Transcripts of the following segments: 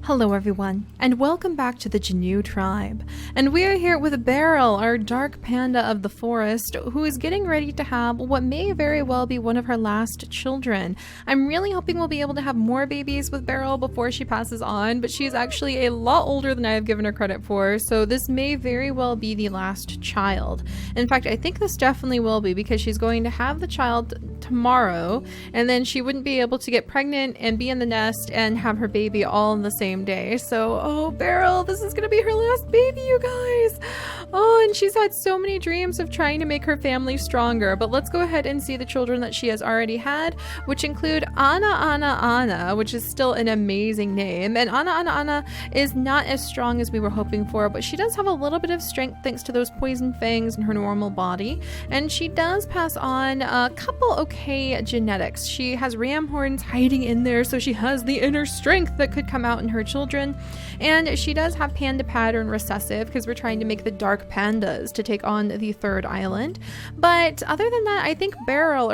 Hello everyone, and welcome back to the Jannu tribe. And we are here with Barl, our dark panda of the forest, who is getting ready to have what may very well be one of her last children. I'm really hoping we'll be able to have more babies with Barl before she passes on, but she's actually a lot older than I have given her credit for, so this may very well be the last child. In fact, I think this definitely will be, because she's going to have the child tomorrow, and then she wouldn't be able to get pregnant and be in the nest and have her baby all in the same day. So, oh, Barl, this is gonna be her last baby, you guys. Oh, and she's had so many dreams of trying to make her family stronger. But let's go ahead and see the children that she has already had, which include Anna, which is still an amazing name. And Anna is not as strong as we were hoping for, but she does have a little bit of strength thanks to those poison fangs in her normal body. And she does pass on a couple okay genetics. She has ram horns hiding in there, so she has the inner strength that could come out in her children. And she does have panda pattern recessive, because we're trying to make the dark pandas to take on the third island. But other than that, I think Rael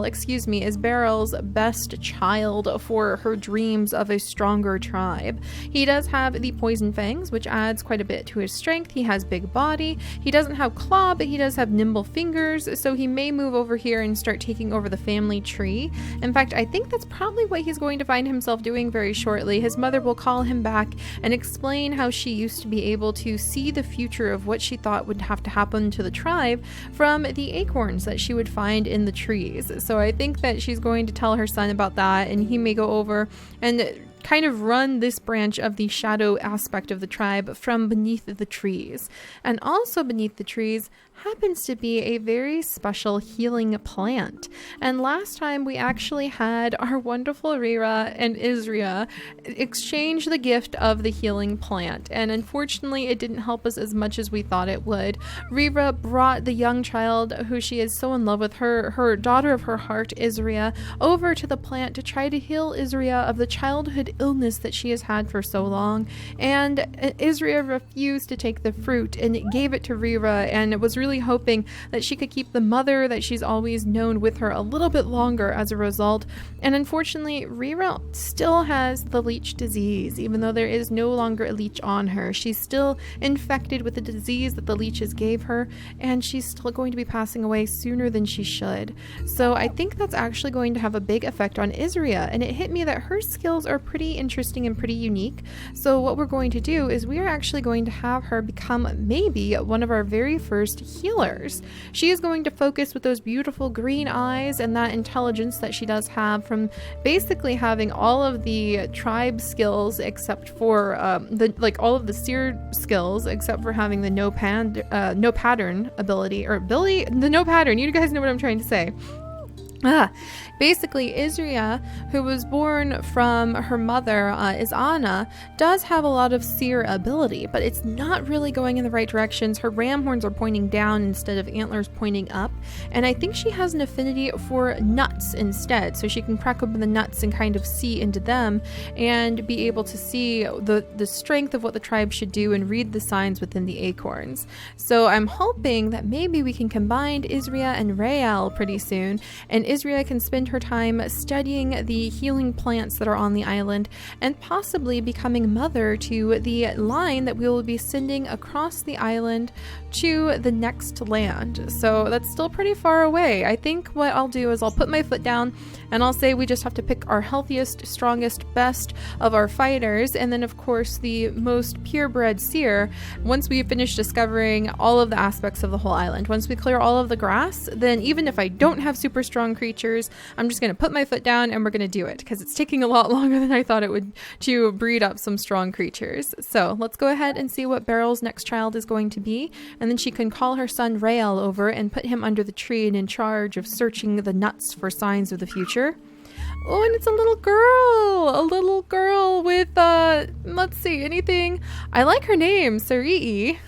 is Barl's best child for her dreams of a stronger tribe. He does have the poison fangs, which adds quite a bit to his strength. He has big body. He doesn't have claw, but he does have nimble fingers, so he may move over here and start taking over the family tree. In fact, I think that's probably what he's going to find himself doing very shortly. His mother will call him back and explain how she used to be able to see the future of what she thought would have to happen to the tribe from the acorns that she would find in the trees. So I think that she's going to tell her son about that, and he may go over and kind of run this branch of the shadow aspect of the tribe from beneath the trees. And also beneath the trees happens to be a very special healing plant. And last time we actually had our wonderful Rera and Isrea exchange the gift of the healing plant. And unfortunately, it didn't help us as much as we thought it would. Rera brought the young child, who she is so in love with, her daughter of her heart, Isrea, over to the plant to try to heal Isrea of the childhood illness that she has had for so long. And Isrea refused to take the fruit and gave it to Rera, and was really hoping that she could keep the mother that she's always known with her a little bit longer as a result. And unfortunately, Rera still has the leech disease, even though there is no longer a leech on her. She's still infected with the disease that the leeches gave her, and she's still going to be passing away sooner than she should. So I think that's actually going to have a big effect on Isrea, and it hit me that her skills are pretty interesting and pretty unique. So what we're going to do is we are actually going to have her become maybe one of our very first healers. She is going to focus with those beautiful green eyes and that intelligence that she does have from basically having all of the tribe skills except for all of the seer skills except for having the no pattern ability, the no pattern. You guys know what I'm trying to say. Basically, Isrea, who was born from her mother, Anna, does have a lot of seer ability, but it's not really going in the right directions. Her ram horns are pointing down instead of antlers pointing up, and I think she has an affinity for nuts instead, so she can crack open the nuts and kind of see into them and be able to see the strength of what the tribe should do and read the signs within the acorns. So I'm hoping that maybe we can combine Isrea and Rael pretty soon, and Isrea can spend her time studying the healing plants that are on the island and possibly becoming mother to the line that we will be sending across the island to the next land. So that's still pretty far away. I think what I'll do is I'll put my foot down and I'll say we just have to pick our healthiest, strongest, best of our fighters, and then of course the most purebred seer once we finish discovering all of the aspects of the whole island. Once we clear all of the grass, then even if I don't have super strong creatures, I'm just going to put my foot down and we're going to do it, because it's taking a lot longer than I thought it would to breed up some strong creatures. So let's go ahead and see what Barl's next child is going to be, and then she can call her son Rael over and put him under the tree and in charge of searching the nuts for signs of the future. Oh, and it's a little girl with, let's see, anything. I like her name, Seri,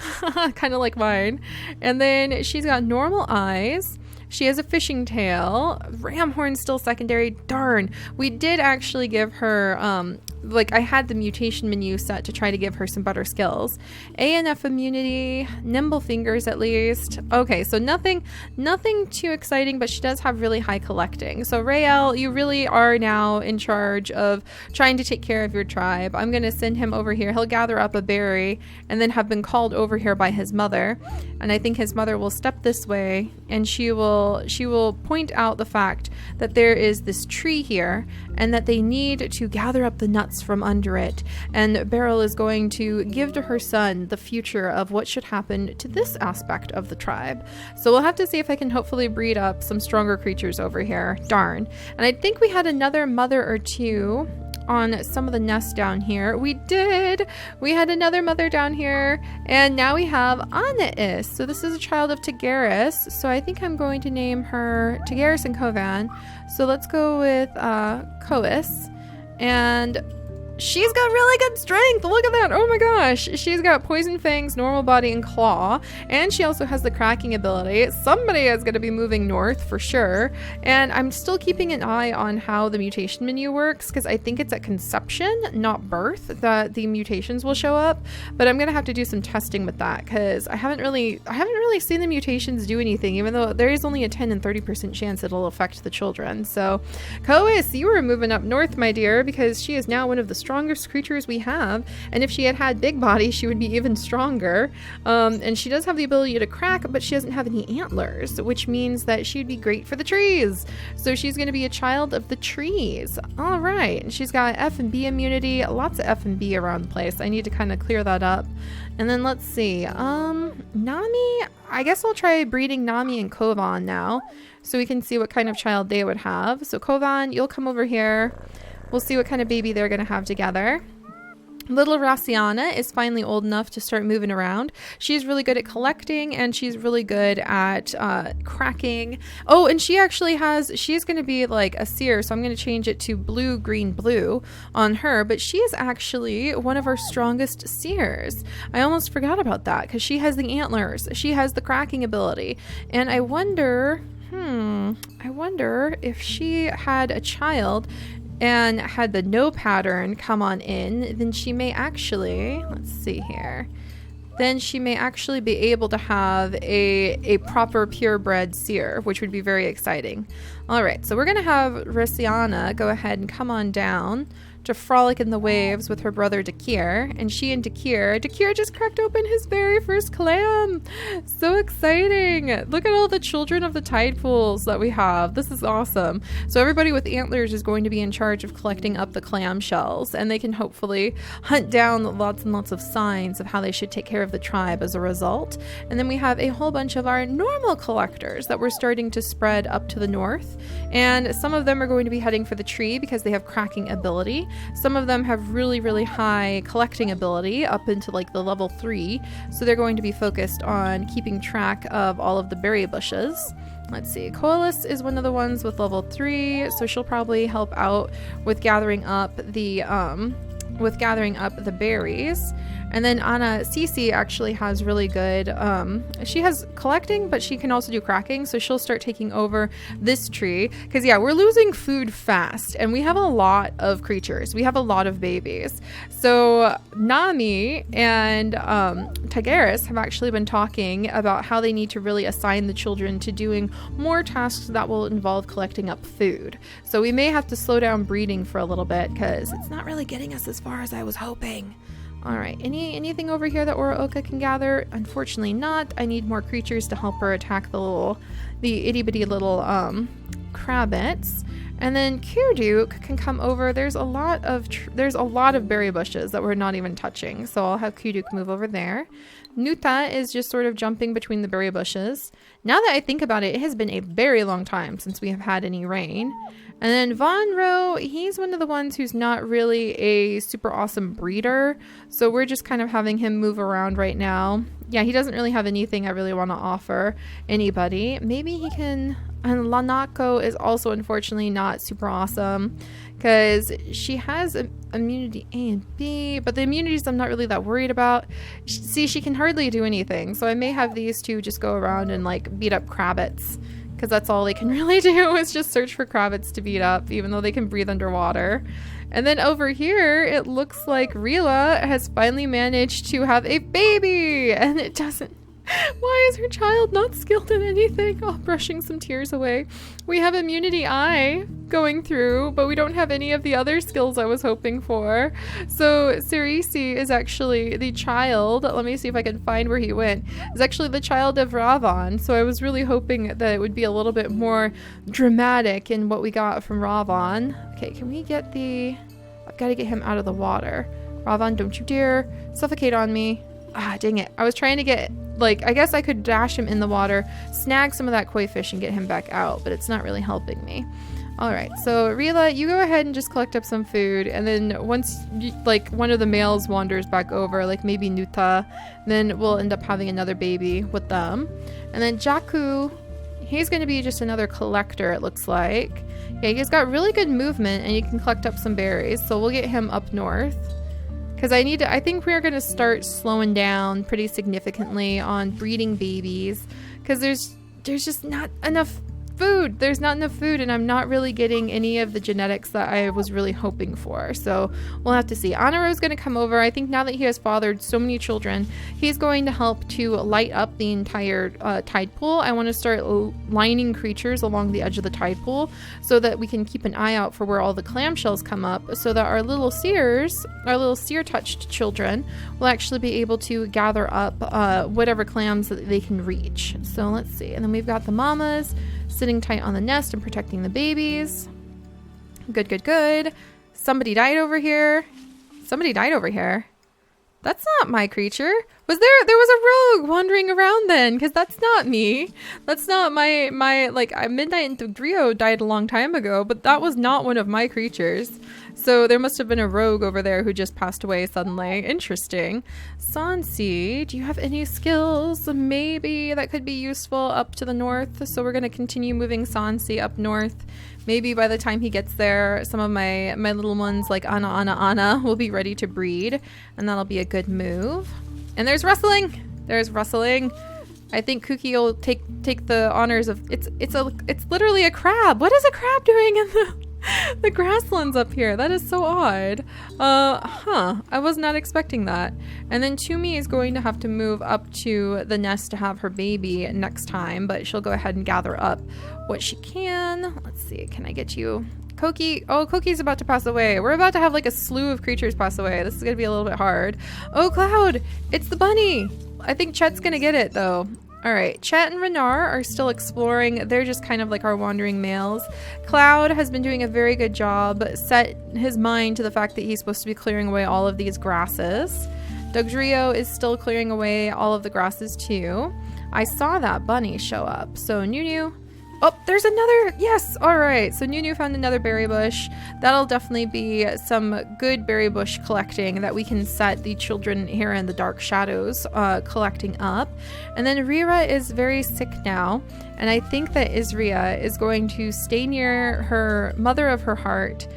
kind of like mine. And then she's got normal eyes. She has a fishing tail. Ram horn still secondary. Darn. We did actually give her like I had the mutation menu set to try to give her some better skills. A and F immunity, nimble fingers at least. Okay, so nothing too exciting, but she does have really high collecting. So Rael, you really are now in charge of trying to take care of your tribe. I'm going to send him over here. He'll gather up a berry and then have been called over here by his mother. And I think his mother will step this way, and she will point out the fact that there is this tree here and that they need to gather up the nuts from under it. And Barl is going to give to her son the future of what should happen to this aspect of the tribe. So we'll have to see if I can hopefully breed up some stronger creatures over here. Darn. And I think we had another mother or two on some of the nests down here. We did. We had another mother down here, and now we have Anais. So this is a child of Tigeris. So I think I'm going to name her Tigeris and Kovan. So let's go with Kois. And she's got really good strength. Look at that. Oh my gosh. She's got poison fangs, normal body, and claw. And she also has the cracking ability. Somebody is going to be moving north for sure. And I'm still keeping an eye on how the mutation menu works, because I think it's at conception, not birth, that the mutations will show up. But I'm going to have to do some testing with that, because I haven't really seen the mutations do anything, even though there is only a 10 and 30% chance it'll affect the children. So Kois, you were moving up north, my dear, because she is now one of the strongest creatures we have, and if she had big body, she would be even stronger. And she does have the ability to crack, but she doesn't have any antlers, which means that she'd be great for the trees. So she's going to be a child of the trees. All right, and she's got F and B immunity, lots of F and B around the place. I need to kind of clear that up. And then let's see, Nami, I guess I'll try breeding Nami and Kovan now, so we can see what kind of child they would have. So Kovan, you'll come over here. We'll see what kind of baby they're going to have together. Little Raciana is finally old enough to start moving around. She's really good at collecting, and she's really good at cracking. Oh, and she's going to be like a seer, so I'm going to change it to blue, green, blue on her. But she is actually one of our strongest seers. I almost forgot about that, because she has the antlers. She has the cracking ability. And I wonder if she had a child and had the no pattern come on in, then she may actually, let's see here, then she may actually be able to have a proper purebred seer, which would be very exciting. All right, so we're going to have Raciana go ahead and come on down to frolic in the waves with her brother Dakir, and she and Dakir just cracked open his very first clam. So exciting. Look at all the children of the tide pools that we have. This is awesome. So everybody with antlers is going to be in charge of collecting up the clam shells, and they can hopefully hunt down lots and lots of signs of how they should take care of the tribe as a result. And then we have a whole bunch of our normal collectors that we're starting to spread up to the north, and some of them are going to be heading for the tree because they have cracking ability. Some of them have really, really high collecting ability up into like the level 3. So they're going to be focused on keeping track of all of the berry bushes. Let's see. Coalesce is one of the ones with level 3. So she'll probably help out with gathering up the berries. And then Anna Cece actually has really good, she has collecting, but she can also do cracking. So she'll start taking over this tree. Because yeah, we're losing food fast, and we have a lot of creatures. We have a lot of babies. So Nami and Tigeris have actually been talking about how they need to really assign the children to doing more tasks that will involve collecting up food. So we may have to slow down breeding for a little bit, because it's not really getting us as far as I was hoping. All right, anything over here that Oraoka can gather? Unfortunately not. I need more creatures to help her attack the itty bitty little crabbits. And then Kirduke can come over. There's a lot of berry bushes that we're not even touching, so I'll have Kirduke move over there. Nuta is just sort of jumping between the berry bushes. Now that I think about it, it has been a very long time since we have had any rain. And then Vonro, he's one of the ones who's not really a super awesome breeder, so we're just kind of having him move around right now. Yeah, he doesn't really have anything I really want to offer anybody. Maybe he can... And Lanako is also unfortunately not super awesome, because she has immunity A and B, but the immunities I'm not really that worried about. See, she can hardly do anything, so I may have these two just go around and like beat up crabbits, because that's all they can really do is just search for crabbits to beat up, even though they can breathe underwater. And then over here, it looks like Rera has finally managed to have a baby, and it doesn't. Why is her child not skilled in anything? Oh, brushing some tears away. We have immunity I going through, but we don't have any of the other skills I was hoping for. So Seri is actually the child. Let me see if I can find where he went. It's actually the child of Ravan. So I was really hoping that it would be a little bit more dramatic in what we got from Ravan. Okay, can we get I've got to get him out of the water. Ravan, don't you dare suffocate on me. Ah, dang it. I was trying to get, I guess I could dash him in the water, snag some of that koi fish and get him back out, but it's not really helping me. All right, so Rera, you go ahead and just collect up some food, and then once, one of the males wanders back over, maybe Nuta, then we'll end up having another baby with them. And then Jaku, he's going to be just another collector, it looks like. Yeah, he's got really good movement, and he can collect up some berries, so we'll get him up north. Because I think we're going to start slowing down pretty significantly on breeding babies. Because there's just not enough food. There's not enough food, and I'm not really getting any of the genetics that I was really hoping for. So we'll have to see. Anaro's going to come over. I think now that he has fathered so many children, he's going to help to light up the entire tide pool. I want to start lining creatures along the edge of the tide pool so that we can keep an eye out for where all the clamshells come up, so that our little seer-touched children will actually be able to gather up whatever clams that they can reach. So let's see. And then we've got the mamas sitting tight on the nest and protecting the babies. Good, good, good. Somebody died over here. That's not my creature. There was a rogue wandering around then, because that's not me. That's not my Midnight and Drio died a long time ago, but that was not one of my creatures. So there must have been a rogue over there who just passed away suddenly. Interesting. Sansi, do you have any skills maybe that could be useful up to the north? So we're going to continue moving Sansi up north. Maybe by the time he gets there, some of my little ones like Ana will be ready to breed, and that'll be a good move. And there's rustling. I think Kuki will take the honors of it's literally a crab. What is a crab doing in the grasslands up here? That is so odd. I was not expecting that. And then Tumi is going to have to move up to the nest to have her baby next time, but she'll go ahead and gather up what she can. Let's see, can I get you? Koki. Oh, Koki's about to pass away. We're about to have a slew of creatures pass away. This is going to be a little bit hard. Oh, Cloud, it's the bunny. I think Chet's going to get it though. All right, Chet and Renar are still exploring. They're just kind of like our wandering males. Cloud has been doing a very good job, set his mind to the fact that he's supposed to be clearing away all of these grasses. Dugdrio is still clearing away all of the grasses too. I saw that bunny show up. So Nunu. Oh, there's another. Yes. All right. So Nunu found another berry bush. That'll definitely be some good berry bush collecting that we can set the children here in the dark shadows collecting up. And then Rera is very sick now. And I think that Isrea is going to stay near her mother of her heart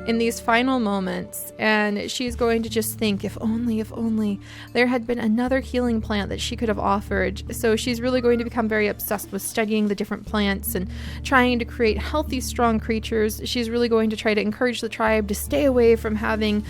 in these final moments, and she's going to just think, if only there had been another healing plant that she could have offered. So she's really going to become very obsessed with studying the different plants and trying to create healthy, strong creatures. She's really going to try to encourage the tribe to stay away from having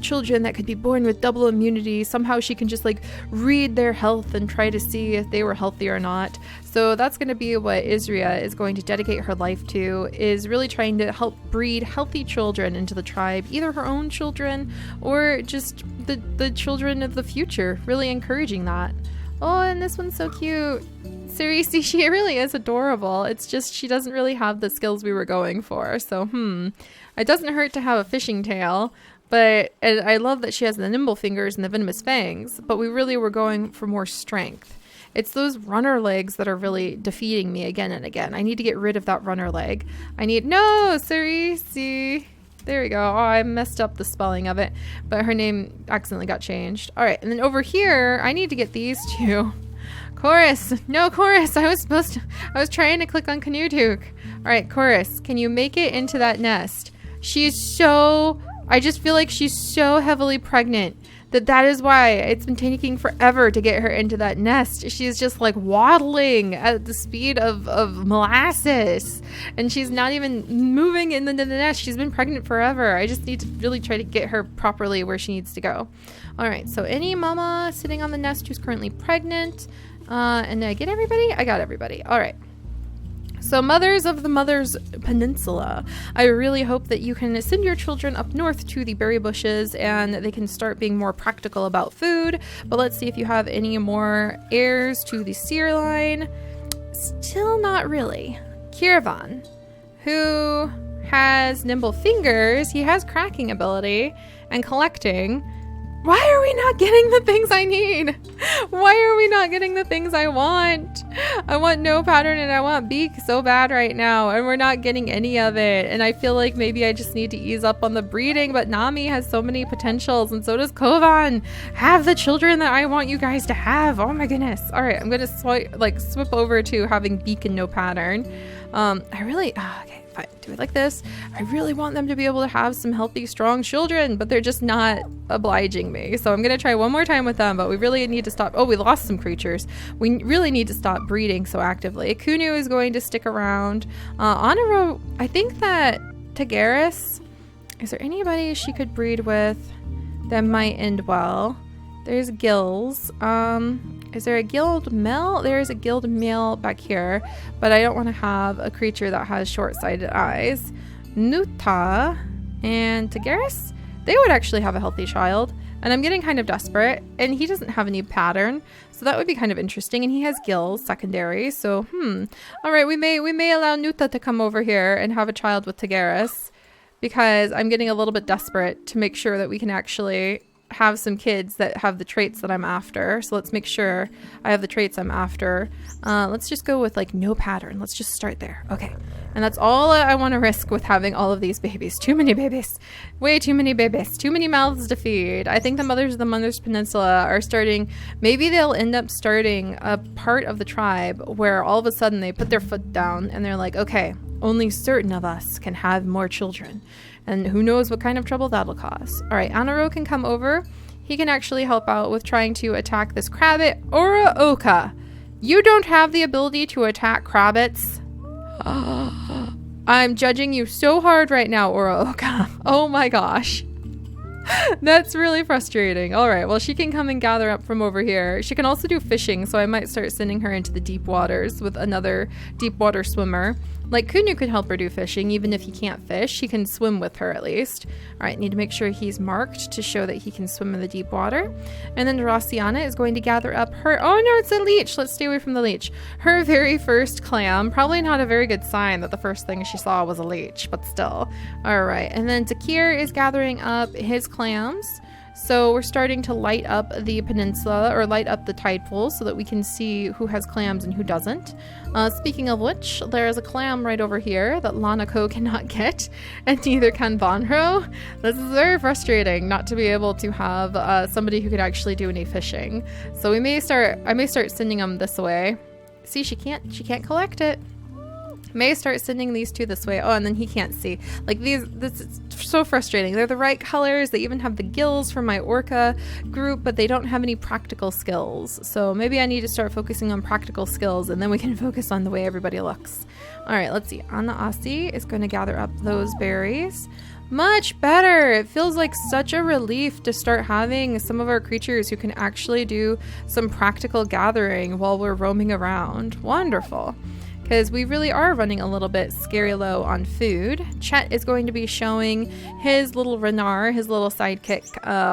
children that could be born with double immunity. Somehow she can just read their health and try to see if they were healthy or not. So that's going to be what Isrea is going to dedicate her life to, is really trying to help breed healthy children into the tribe, either her own children or just the children of the future, really encouraging that. Oh, and this one's so cute. Seriously, she really is adorable. It's just she doesn't really have the skills we were going for. So, it doesn't hurt to have a fishing tail. But I love that she has the nimble fingers and the venomous fangs, but we really were going for more strength. It's those runner legs that are really defeating me again and again. I need to get rid of that runner leg. No, Serisi. There we go. Oh, I messed up the spelling of it, but her name accidentally got changed. All right, and then over here, I need to get these two. Chorus. No, Chorus. I was trying to click on Canutuk. All right, Chorus, can you make it into that nest? She's so I just feel like she's so heavily pregnant that is why it's been taking forever to get her into that nest. She's just like waddling at the speed of molasses, and she's not even moving into the nest. She's been pregnant forever. I just need to really try to get her properly where she needs to go. All right, so any mama sitting on the nest who's currently pregnant, and did I get everybody? I got everybody. All right. So mothers of the Mother's Peninsula, I really hope that you can send your children up north to the berry bushes and they can start being more practical about food. But let's see if you have any more heirs to the seer line. Still not really. Kirvan, who has nimble fingers, he has cracking ability and collecting. Why are we not getting the things I need? Why are we not getting the things I want? I want no pattern and I want beak so bad right now, and we're not getting any of it. And I feel like maybe I just need to ease up on the breeding, but Nami has so many potentials, and so does Kovan. Have the children that I want you guys to have. Oh my goodness. All right, I'm gonna swip over to having beak and no pattern. Okay, fine, do it like this. I really want them to be able to have some healthy, strong children, but they're just not obliging me. So I'm gonna try one more time with them, but we really need to stop. Oh, we lost some creatures. We really need to stop breeding so actively. Kunu is going to stick around. Anaro, I think that Tigeris, is there anybody she could breed with that might end well? There's gills. Is there a guild male? There is a guild male back here, but I don't want to have a creature that has short-sighted eyes. Nuta and Tigeris, they would actually have a healthy child, and I'm getting kind of desperate, and he doesn't have any pattern, so that would be kind of interesting, and he has gills secondary, so all right, we may allow Nuta to come over here and have a child with Tigeris, because I'm getting a little bit desperate to make sure that we can actually have some kids that have the traits that I'm after. So let's make sure I have the traits I'm after. Let's just go with like no pattern. Let's just start there. Okay. And that's all I want to risk with having all of these babies. Too many babies. Way too many babies. Too many mouths to feed. I think the mothers of the Mother's Peninsula are starting, maybe they'll end up starting a part of the tribe where all of a sudden they put their foot down and they're like, okay, only certain of us can have more children. And who knows what kind of trouble that'll cause. All right, Anaro can come over. He can actually help out with trying to attack this crabbit. Oraoka, you don't have the ability to attack crabbits. I'm judging you so hard right now, Oraoka. Oh my gosh. That's really frustrating. All right, well, she can come and gather up from over here. She can also do fishing, so I might start sending her into the deep waters with another deep water swimmer. Like, Kunu could help her do fishing, even if he can't fish. He can swim with her, at least. All right, need to make sure he's marked to show that he can swim in the deep water. And then Rossiana is going to gather up her... Oh, no, it's a leech. Let's stay away from the leech. Her very first clam. Probably not a very good sign that the first thing she saw was a leech, but still. All right, and then Takir is gathering up his clams. So we're starting to light up the peninsula, or light up the tide pools, so that we can see who has clams and who doesn't. Speaking of which, there is a clam right over here that Lanako cannot get, and neither can Vonro. This is very frustrating not to be able to have somebody who could actually do any fishing. So I may start sending them this way. See, she can't collect it. May start sending these two this way. Oh, and then he can't see. Like this is so frustrating. They're the right colors. They even have the gills from my orca group, but they don't have any practical skills. So maybe I need to start focusing on practical skills, and then we can focus on the way everybody looks. All right, let's see. Anna Asi is going to gather up those berries. Much better. It feels like such a relief to start having some of our creatures who can actually do some practical gathering while we're roaming around. Wonderful. Because we really are running a little bit scary low on food. Chet is going to be showing his little Renar, his little sidekick,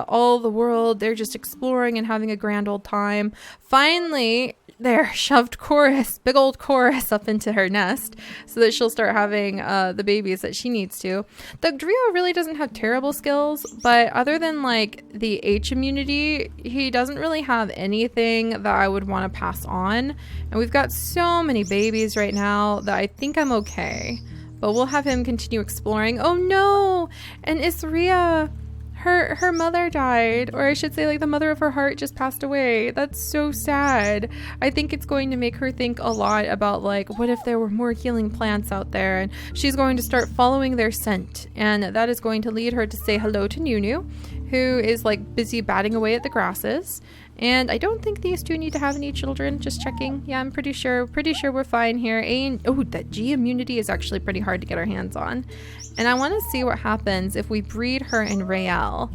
all the world. They're just exploring and having a grand old time. Finally, there, shoved Chorus, big old Chorus, up into her nest so that she'll start having the babies that she needs to. The Drio really doesn't have terrible skills, but other than like the H immunity, he doesn't really have anything that I would want to pass on. And we've got so many babies right now that I think I'm okay. But we'll have him continue exploring. Oh no! And Isrea, her mother died, or I should say like the mother of her heart just passed away. That's so sad. I think it's going to make her think a lot about like, what if there were more healing plants out there, and she's going to start following their scent, and that is going to lead her to say hello to Nunu, who is like busy batting away at the grasses. And I don't think these two need to have any children. Just checking. Yeah, I'm pretty sure we're fine here. That G immunity is actually pretty hard to get our hands on. And I want to see what happens if we breed her and Rael.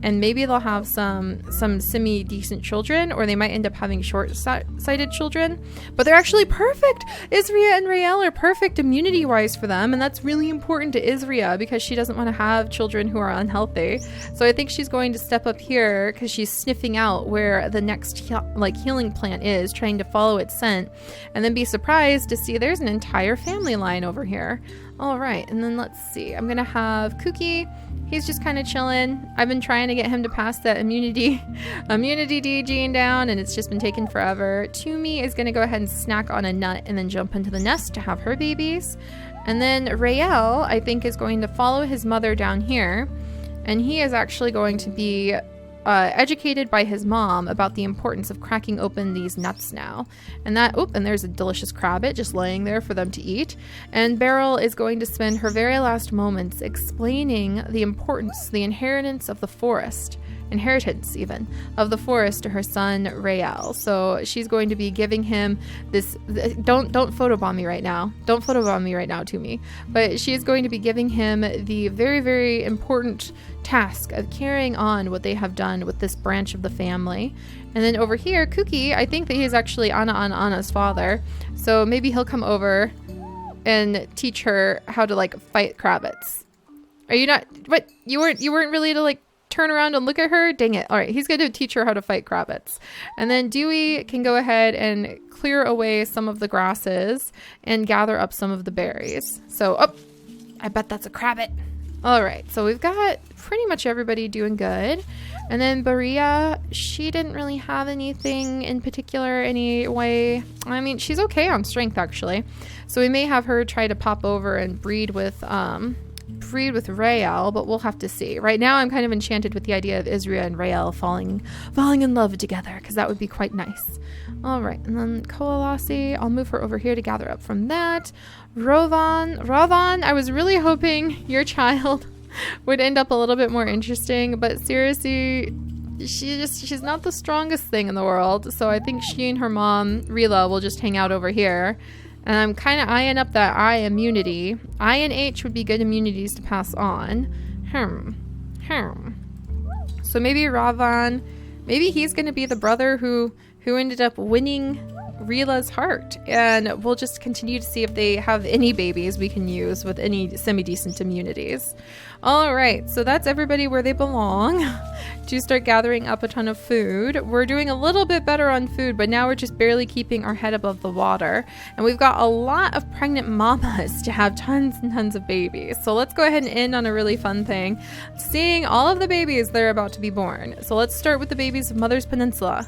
And maybe they'll have some semi-decent children, or they might end up having short-sighted children. But they're actually perfect! Isrea and Rael are perfect immunity-wise for them, and that's really important to Isrea because she doesn't want to have children who are unhealthy. So I think she's going to step up here because she's sniffing out where the next healing plant is, trying to follow its scent, and then be surprised to see there's an entire family line over here. All right, and then let's see. I'm going to have Cookie. He's just kind of chilling. I've been trying to get him to pass that immunity D gene down, and it's just been taking forever. Toomey is going to go ahead and snack on a nut and then jump into the nest to have her babies. And then Rael, I think, is going to follow his mother down here, and he is actually going to be educated by his mom about the importance of cracking open these nuts now. And and there's a delicious crabbit just laying there for them to eat. And Barl is going to spend her very last moments explaining the importance, the inheritance of the forest to her son Rael. So she's going to be giving him this. Don't photobomb me right now. Don't photobomb me right now to me. But she is going to be giving him the very, very important task of carrying on what they have done with this branch of the family. And then over here, Cookie, I think that he's actually Anna's father. So maybe he'll come over and teach her how to like fight crabbits. Are you not? What? You weren't really to like turn around and look at her? Dang it. All right, he's going to teach her how to fight crabbits. And then Dewey can go ahead and clear away some of the grasses and gather up some of the berries. So, I bet that's a crabbit. All right, so we've got pretty much everybody doing good. And then Berea, she didn't really have anything in particular anyway. I mean, she's okay on strength, actually. So we may have her try to pop over and breed with Rael, but we'll have to see. Right now, I'm kind of enchanted with the idea of Isrea and Rael falling in love together, because that would be quite nice. All right, and then Koalasi, I'll move her over here to gather up from that. Ravon, I was really hoping your child would end up a little bit more interesting, but seriously, she's not the strongest thing in the world, so I think she and her mom, Rela, will just hang out over here. And I'm kind of eyeing up that I immunity. I and H would be good immunities to pass on. So maybe Ravan, maybe he's going to be the brother who ended up winning Rela's heart. And we'll just continue to see if they have any babies we can use with any semi-decent immunities. All right, so that's everybody where they belong to start gathering up a ton of food. We're doing a little bit better on food, but now we're just barely keeping our head above the water. And we've got a lot of pregnant mamas to have tons and tons of babies. So let's go ahead and end on a really fun thing, seeing all of the babies that are about to be born. So let's start with the babies of Mother's Peninsula.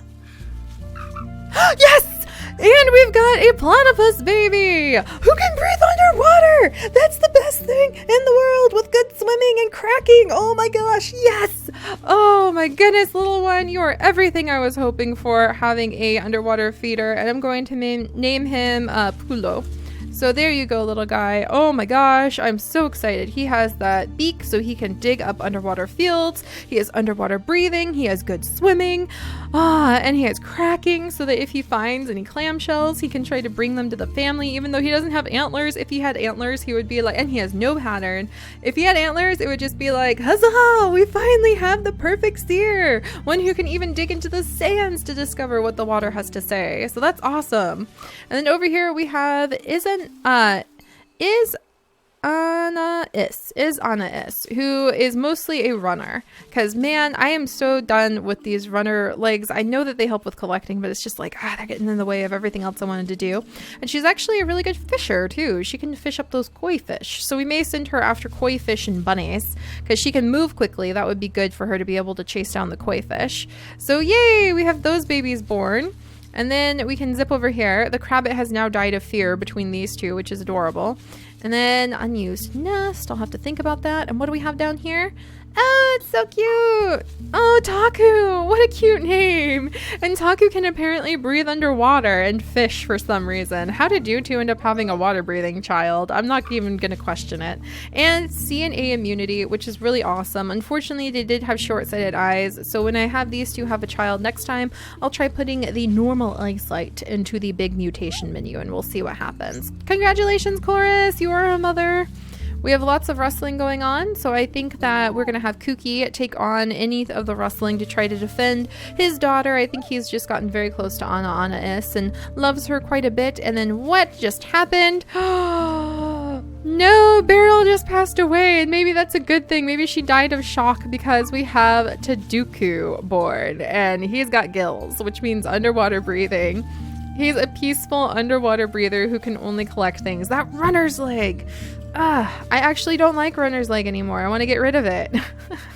Yes! And we've got a platypus baby who can breathe underwater. That's the best thing in the world, with good swimming and cracking. Oh my gosh, yes. Oh my goodness, little one, you are everything I was hoping for, having a underwater feeder. And I'm going to name him Pulo. So there you go, little guy. Oh my gosh, I'm so excited. He has that beak so he can dig up underwater fields. He has underwater breathing. He has good swimming. And he has cracking so that if he finds any clamshells, he can try to bring them to the family, even though he doesn't have antlers. If he had antlers, he would be like, and he has no pattern. If he had antlers, it would just be like, huzzah, we finally have the perfect seer. One who can even dig into the sands to discover what the water has to say. So that's awesome. And then over here we have Anais, who is mostly a runner. Because, man, I am so done with these runner legs. I know that they help with collecting, but it's just like, they're getting in the way of everything else I wanted to do. And she's actually a really good fisher, too. She can fish up those koi fish. So we may send her after koi fish and bunnies, because she can move quickly. That would be good for her to be able to chase down the koi fish. So, yay! We have those babies born. And then we can zip over here. The crabbit has now died of fear between these two, which is adorable. And then unused nest. I'll have to think about that. And what do we have down here? Oh, it's so cute. Oh, Taku. What a cute name. And Taku can apparently breathe underwater and fish for some reason. How did you two end up having a water breathing child? I'm not even going to question it. And C and A immunity, which is really awesome. Unfortunately, they did have short-sighted eyes. So when I have these two have a child next time, I'll try putting the normal eyesight into the big mutation menu and we'll see what happens. Congratulations, Chorus. You are a mother. We have lots of wrestling going on, so I think that we're going to have Kuki take on any of the wrestling to try to defend his daughter. I think he's just gotten very close to Ana and loves her quite a bit. And then what just happened? No, Barl just passed away, and maybe that's a good thing. Maybe she died of shock because we have Taduku board, and he's got gills, which means underwater breathing. He's a peaceful underwater breather who can only collect things. That runner's leg! I actually don't like runner's leg anymore. I want to get rid of it.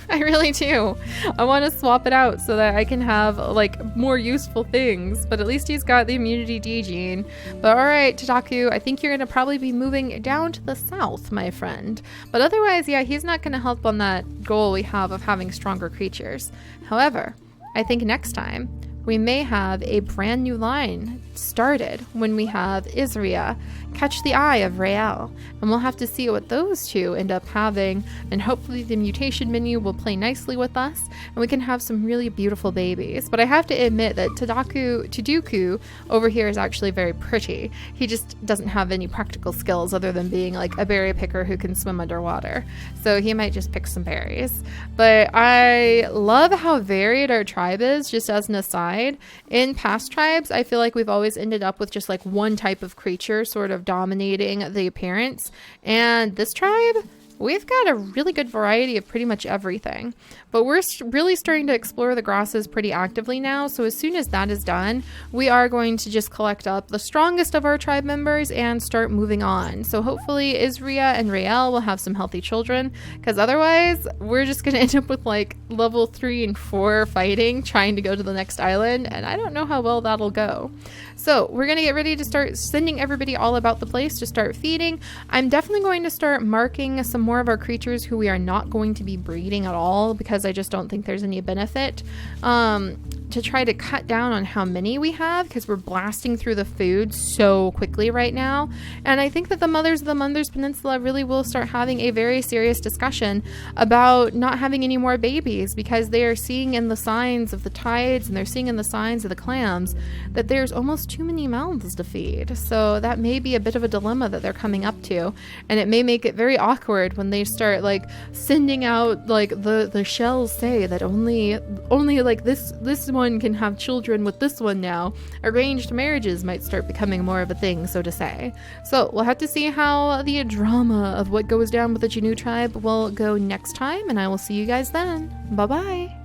I really do. I want to swap it out so that I can have like more useful things, but at least he's got the immunity D gene. But all right, Tadaku, I think you're going to probably be moving down to the south, my friend. But otherwise, yeah, he's not going to help on that goal we have of having stronger creatures. However, I think next time we may have a brand new line started when we have Isrea catch the eye of Rera, and we'll have to see what those two end up having, and hopefully the mutation menu will play nicely with us and we can have some really beautiful babies. But I have to admit that Taduku over here is actually very pretty. He just doesn't have any practical skills other than being like a berry picker who can swim underwater, so he might just pick some berries. But I love how varied our tribe is. Just as an aside, in past tribes I feel like we've always ended up with just like one type of creature sort of dominating the appearance, and this tribe, we've got a really good variety of pretty much everything. But we're really starting to explore the grasses pretty actively now, so as soon as that is done, we are going to just collect up the strongest of our tribe members and start moving on. So hopefully Isrea and Rael will have some healthy children, because otherwise we're just going to end up with like level 3 and 4 fighting, trying to go to the next island, and I don't know how well that'll go. So we're going to get ready to start sending everybody all about the place to start feeding. I'm definitely going to start marking some more of our creatures who we are not going to be breeding at all, because I just don't think there's any benefit to try to cut down on how many we have, because we're blasting through the food so quickly right now. And I think that the mothers of the Mother's Peninsula really will start having a very serious discussion about not having any more babies, because they are seeing in the signs of the tides and they're seeing in the signs of the clams that there's almost too many mouths to feed. So that may be a bit of a dilemma that they're coming up to, and it may make it very awkward when they start like sending out like the shells say that only like this one can have children with this one now. Arranged marriages might start becoming more of a thing, so to say. So we'll have to see how the drama of what goes down with the Jannu tribe will go next time, and I will see you guys then. Bye bye.